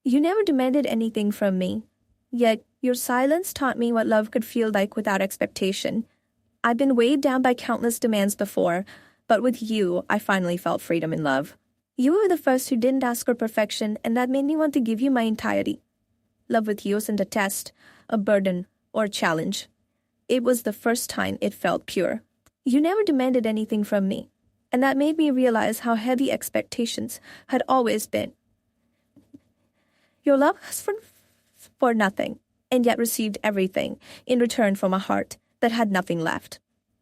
You never demanded anything from me, yet your silence taught me what love could feel like without expectation. I've been weighed down by countless demands before, but with you, I finally felt freedom in love. You were the first who didn't ask for perfection, and that made me want to give you my entirety. Love with you isn't a test, a burden, or a challenge. It was the first time it felt pure. You never demanded anything from me, and that made me realize how heavy expectations had always been. Your love asked for nothing, and yet received everything in return from a heart that had nothing left.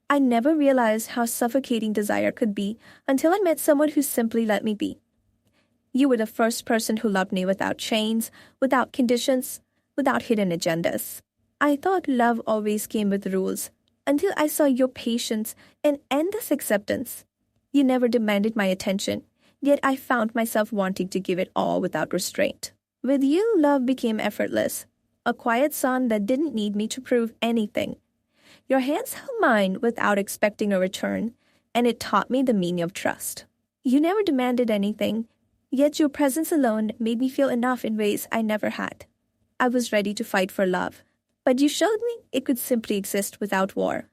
I never realized how suffocating desire could be until I met someone who simply let me be. You were the first person who loved me without chains, without conditions, without hidden agendas. I thought love always came with rules, until I saw your patience and endless acceptance. You never demanded my attention, yet I found myself wanting to give it all without restraint. With you, love became effortless, a quiet song that didn't need me to prove anything. Your hands held mine without expecting a return, and it taught me the meaning of trust. You never demanded anything, yet your presence alone made me feel enough in ways I never had. I was ready to fight for love, but you showed me it could simply exist without war.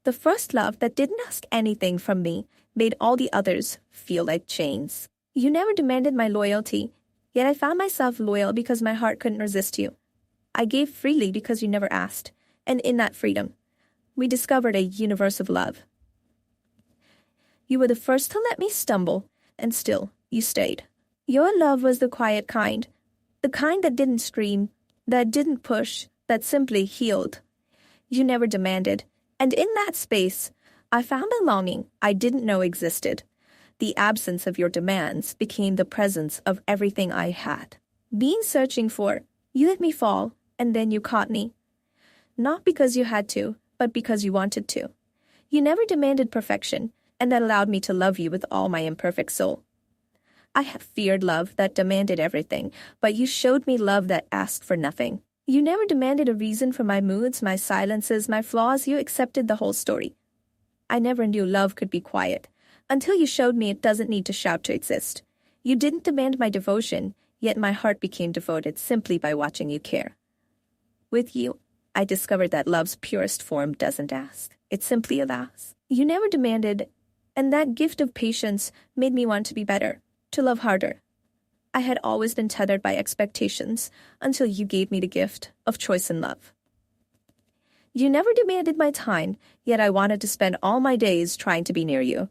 The first love that didn't ask anything from me made all the others feel like chains. You never demanded my loyalty, yet I found myself loyal because my heart couldn't resist you. I gave freely because you never asked, and in that freedom, we discovered a universe of love. You were the first to let me stumble, and still, you stayed. Your love was the quiet kind, the kind that didn't scream, that didn't push, that simply healed. You never demanded, and in that space, I found a longing I didn't know existed. The absence of your demands became the presence of everything I had. Being searching for, you let me fall, and then you caught me. Not because you had to, but because you wanted to. You never demanded perfection, and that allowed me to love you with all my imperfect soul. I have feared love that demanded everything, but you showed me love that asked for nothing. You never demanded a reason for my moods, my silences, my flaws. You accepted the whole story. I never knew love could be quiet, until you showed me it doesn't need to shout to exist. You didn't demand my devotion, yet my heart became devoted simply by watching you care. With you, I discovered that love's purest form doesn't ask. It simply allows. You never demanded, and that gift of patience made me want to be better, to love harder. I had always been tethered by expectations until you gave me the gift of choice and love. You never demanded my time, yet I wanted to spend all my days trying to be near you.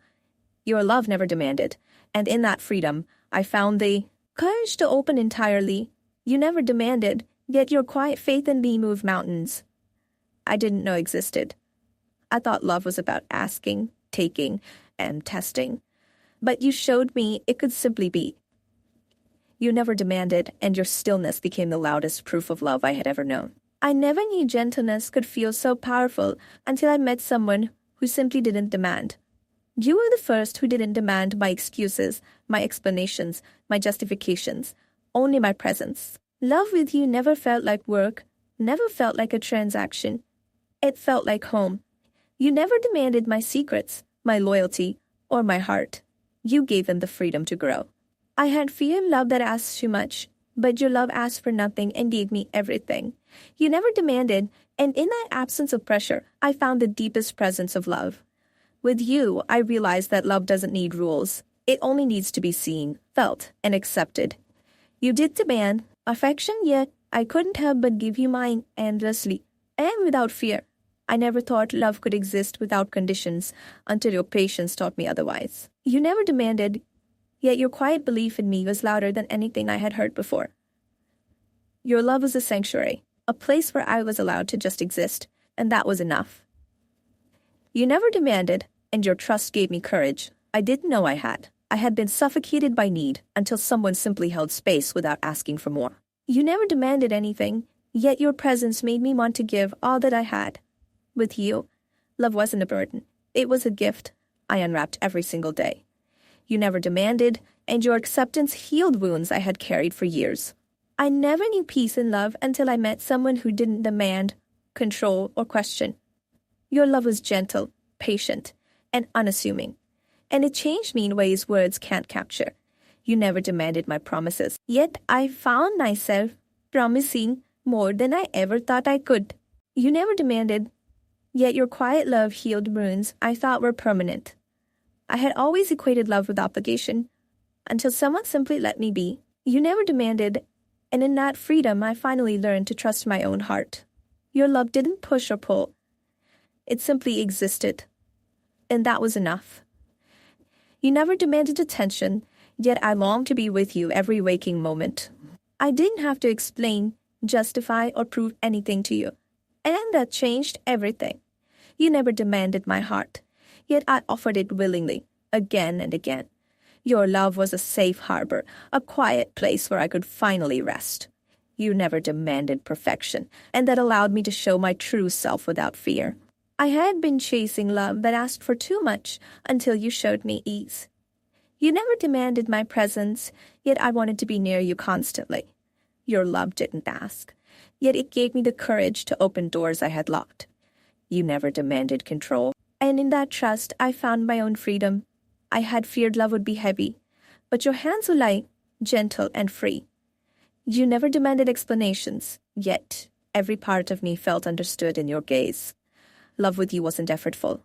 Your love never demanded, and in that freedom, I found the courage to open entirely. You never demanded, yet your quiet faith in me moved mountains I didn't know existed. I thought love was about asking, taking, and testing. But you showed me it could simply be. You never demanded, and your stillness became the loudest proof of love I had ever known. I never knew gentleness could feel so powerful until I met someone who simply didn't demand. You were the first who didn't demand my excuses, my explanations, my justifications, only my presence. Love with you never felt like work, never felt like a transaction. It felt like home. You never demanded my secrets, my loyalty, or my heart. You gave them the freedom to grow. I had feared love that asked too much, but your love asked for nothing and gave me everything. You never demanded, and in that absence of pressure, I found the deepest presence of love. With you, I realized that love doesn't need rules. It only needs to be seen, felt, and accepted. You did demand affection, yet I couldn't help but give you mine endlessly, and without fear. I never thought love could exist without conditions until your patience taught me otherwise. You never demanded, yet your quiet belief in me was louder than anything I had heard before. Your love was a sanctuary, a place where I was allowed to just exist, and that was enough. You never demanded, and your trust gave me courage I didn't know I had. I had been suffocated by need until someone simply held space without asking for more. You never demanded anything, yet your presence made me want to give all that I had. With you, love wasn't a burden. It was a gift I unwrapped every single day. You never demanded, and your acceptance healed wounds I had carried for years. I never knew peace and love until I met someone who didn't demand, control, or question. Your love was gentle, patient, and unassuming, and it changed me in ways words can't capture. You never demanded my promises. Yet I found myself promising more than I ever thought I could. You never demanded, yet your quiet love healed wounds I thought were permanent. I had always equated love with obligation, until someone simply let me be. You never demanded, and in that freedom I finally learned to trust my own heart. Your love didn't push or pull. It simply existed. And that was enough. You never demanded attention, yet I longed to be with you every waking moment. I didn't have to explain, justify, or prove anything to you. And that changed everything. You never demanded my heart, yet I offered it willingly, again and again. Your love was a safe harbor, a quiet place where I could finally rest. You never demanded perfection, and that allowed me to show my true self without fear. I had been chasing love that asked for too much until you showed me ease. You never demanded my presence, yet I wanted to be near you constantly. Your love didn't ask, yet it gave me the courage to open doors I had locked. You never demanded control, and in that trust I found my own freedom. I had feared love would be heavy, but your hands were light, gentle, and free. You never demanded explanations, yet every part of me felt understood in your gaze. Love with you wasn't effortful.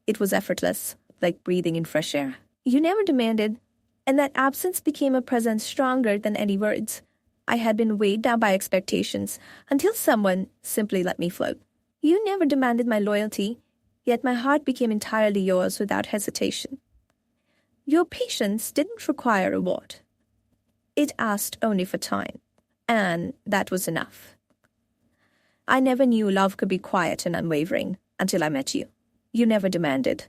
It was effortless, like breathing in fresh air. You never demanded, and that absence became a presence stronger than any words. I had been weighed down by expectations until someone simply let me float. You never demanded my loyalty, yet my heart became entirely yours without hesitation. Your patience didn't require reward. It asked only for time, and that was enough. I never knew love could be quiet and unwavering until I met you. You never demanded,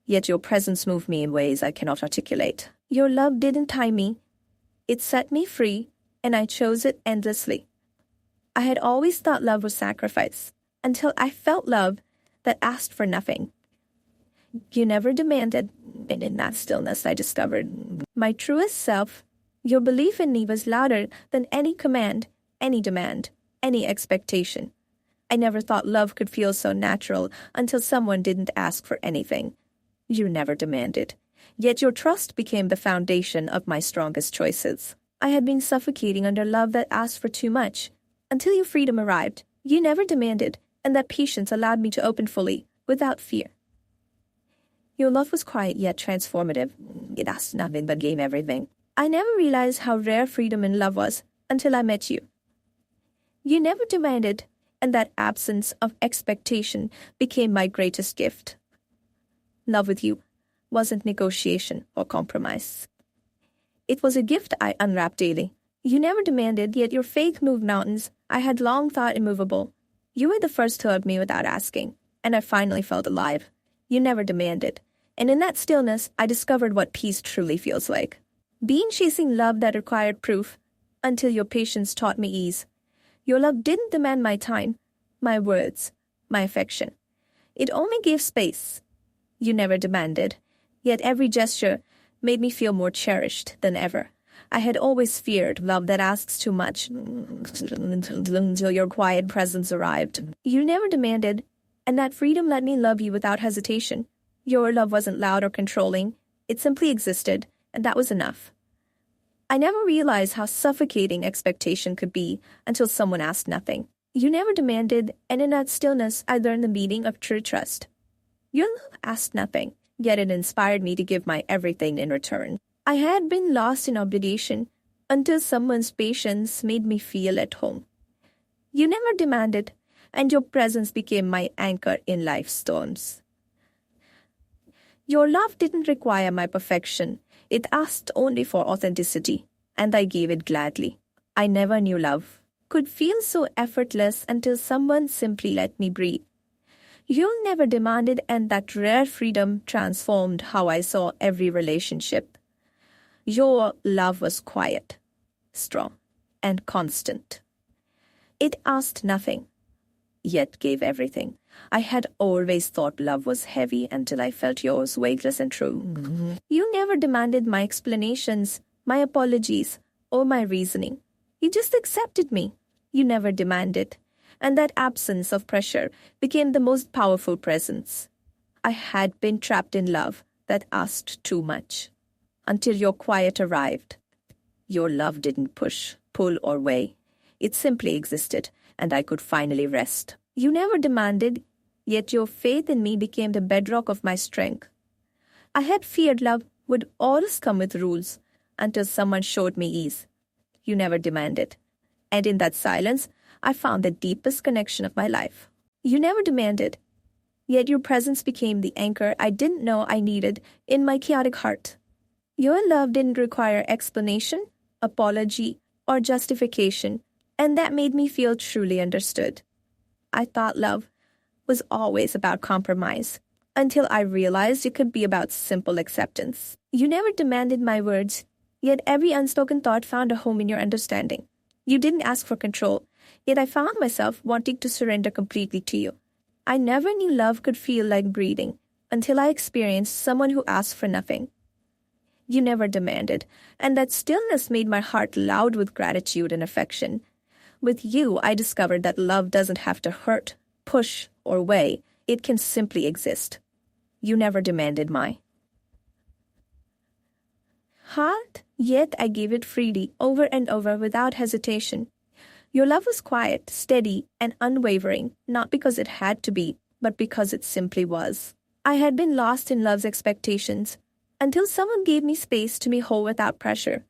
yet your presence moved me in ways I cannot articulate. Your love didn't tie me. It set me free, and I chose it endlessly. I had always thought love was sacrifice, until I felt love that asked for nothing. You never demanded, and in that stillness I discovered my truest self. Your belief in me was louder than any command, any demand, any expectation. I never thought love could feel so natural until someone didn't ask for anything. You never demanded, yet your trust became the foundation of my strongest choices. I had been suffocating under love that asked for too much, until your freedom arrived. You never demanded, and that patience allowed me to open fully, without fear. Your love was quiet yet transformative. It asked nothing but gave everything. I never realized how rare freedom in love was until I met you. You never demanded, and that absence of expectation became my greatest gift. Love with you wasn't negotiation or compromise. It was a gift I unwrapped daily. You never demanded, yet your faith moved mountains I had long thought immovable. You were the first to hug me without asking, and I finally felt alive. You never demanded, and in that stillness I discovered what peace truly feels like. Being chasing love that required proof, until your patience taught me ease. Your love didn't demand my time, my words, my affection. It only gave space. You never demanded, yet every gesture made me feel more cherished than ever. I had always feared love that asks too much until your quiet presence arrived. You never demanded, and that freedom let me love you without hesitation. Your love wasn't loud or controlling. It simply existed, and that was enough. I never realized how suffocating expectation could be until someone asked nothing. You never demanded, and in that stillness I learned the meaning of true trust. Your love asked nothing, yet it inspired me to give my everything in return. I had been lost in obligation until someone's patience made me feel at home. You never demanded, and your presence became my anchor in life's storms. Your love didn't require my perfection. It asked only for authenticity, and I gave it gladly. I never knew love could feel so effortless until someone simply let me breathe. You never demanded, and that rare freedom transformed how I saw every relationship. Your love was quiet, strong, and constant. It asked nothing, yet gave everything. I had always thought love was heavy until I felt yours weightless and true. You never demanded my explanations, my apologies, or my reasoning. You just accepted me. You never demanded, and that absence of pressure became the most powerful presence. I had been trapped in love that asked too much. until your quiet arrived. Your love didn't push, pull, or weigh. It simply existed, and I could finally rest. You never demanded, yet your faith in me became the bedrock of my strength. I had feared love would always come with rules until someone showed me ease. You never demanded. And in that silence, I found the deepest connection of my life. You never demanded, yet your presence became the anchor I didn't know I needed in my chaotic heart. Your love didn't require explanation, apology, or justification, and that made me feel truly understood. I thought love was always about compromise, until I realized it could be about simple acceptance. You never demanded my words, yet every unspoken thought found a home in your understanding. You didn't ask for control, yet I found myself wanting to surrender completely to you. I never knew love could feel like breathing until I experienced someone who asked for nothing. You never demanded, and that stillness made my heart loud with gratitude and affection. With you, I discovered that love doesn't have to hurt, push, or weigh. It can simply exist. You never demanded my heart, yet I gave it freely, over and over, without hesitation. Your love was quiet, steady, and unwavering, not because it had to be, but because it simply was. I had been lost in love's expectations, until someone gave me space to be whole without pressure.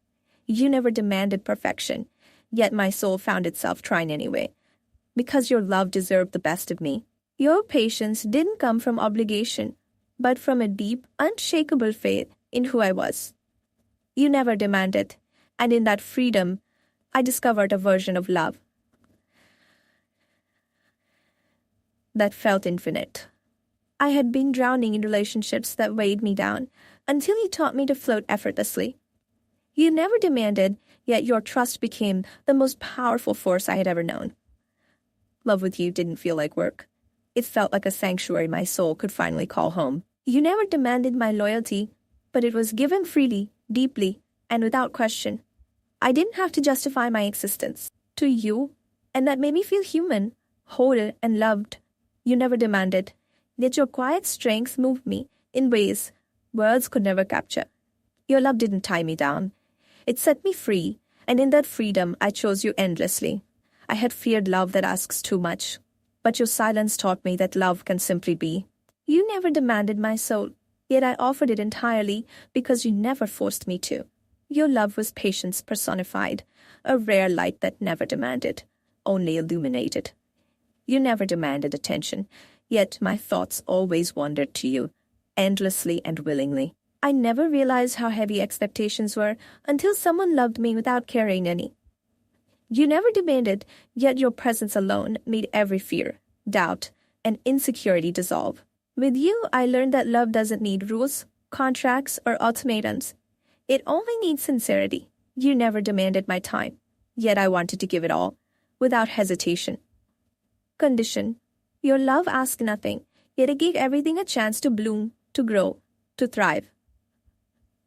You never demanded perfection, yet my soul found itself trying anyway, because your love deserved the best of me. Your patience didn't come from obligation, but from a deep, unshakable faith in who I was. You never demanded, and in that freedom, I discovered a version of love that felt infinite. I had been drowning in relationships that weighed me down, until you taught me to float effortlessly. You never demanded, yet your trust became the most powerful force I had ever known. Love with you didn't feel like work. It felt like a sanctuary my soul could finally call home. You never demanded my loyalty, but it was given freely, deeply, and without question. I didn't have to justify my existence to you, and that made me feel human, whole, and loved. You never demanded, yet your quiet strength moved me in ways words could never capture. Your love didn't tie me down. It set me free, and in that freedom I chose you endlessly. I had feared love that asks too much, but your silence taught me that love can simply be. You never demanded my soul, yet I offered it entirely because you never forced me to. Your love was patience personified, a rare light that never demanded, only illuminated. You never demanded attention, yet my thoughts always wandered to you, endlessly and willingly. I never realized how heavy expectations were until someone loved me without carrying any. You never demanded, yet your presence alone made every fear, doubt, and insecurity dissolve. With you, I learned that love doesn't need rules, contracts, or ultimatums. It only needs sincerity. You never demanded my time, yet I wanted to give it all, without hesitation. Condition. Your love asked nothing, yet it gave everything a chance to bloom, to grow, to thrive.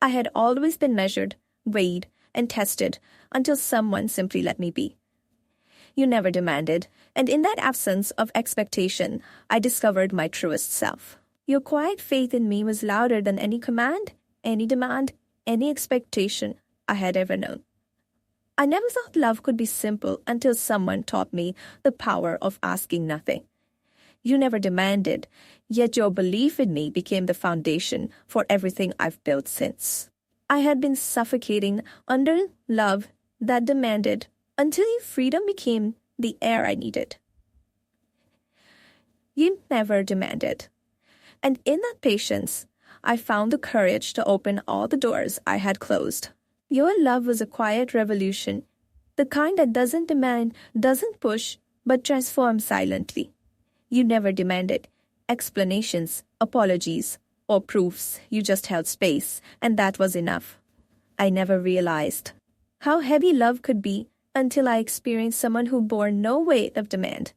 I had always been measured, weighed, and tested until someone simply let me be. You never demanded, and in that absence of expectation, I discovered my truest self. Your quiet faith in me was louder than any command, any demand, any expectation I had ever known. I never thought love could be simple until someone taught me the power of asking nothing. You never demanded, yet your belief in me became the foundation for everything I've built since. I had been suffocating under love that demanded until your freedom became the air I needed. You never demanded. And in that patience, I found the courage to open all the doors I had closed. Your love was a quiet revolution, the kind that doesn't demand, doesn't push, but transforms silently. You never demanded explanations, apologies, or proofs. You just held space, and that was enough. I never realized how heavy love could be until I experienced someone who bore no weight of demand.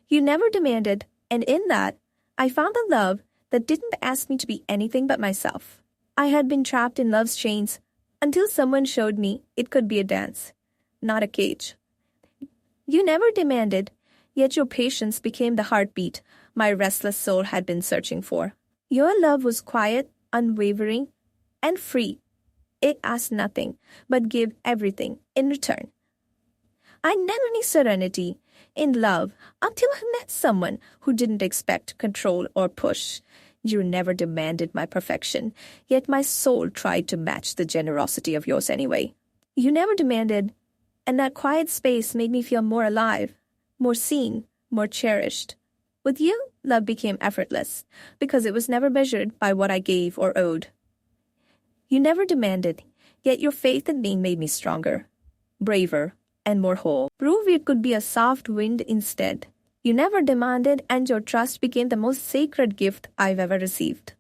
You never demanded, and in that, I found a love that didn't ask me to be anything but myself. I had been trapped in love's chains until someone showed me it could be a dance, not a cage. You never demanded, yet your patience became the heartbeat my restless soul had been searching for. Your love was quiet, unwavering, and free, It asked nothing, but gave everything in return. I never knew serenity in love until I met someone who didn't expect control or push. You never demanded my perfection, yet my soul tried to match the generosity of yours anyway. You never demanded, and that quiet space made me feel more alive, more seen, more cherished. With you, love became effortless, because it was never measured by what I gave or owed. You never demanded, yet your faith in me made me stronger, braver, and more whole. Prove it could be a soft wind instead. You never demanded, and your trust became the most sacred gift I've ever received.